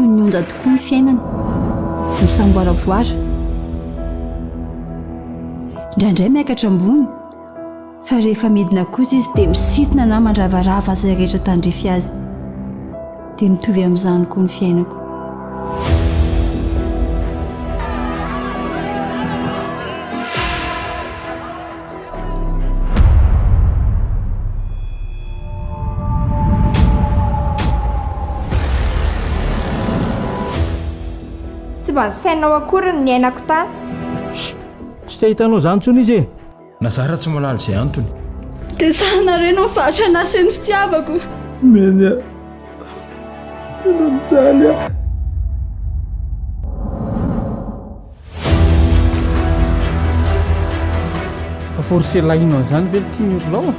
toy ny onja tokoa ny fiainana misamboaravoara indraindray miakatra ambony fa rehefa midina kosa izy dia misitona na mandravarava izay rehetra tandrify azy dia mitovy amin'izany koa ny fiainako. Tsy mba nisainao akory ny ainako tany. Tsy tahitanao izany tsony izy e. Nazara tsy malala izay antony. Dia sahanareo no mivarotra nasen'ny fitiavako. Meny tena mijaly aho. Fa forsy lahinao izany ve tia ny olonao?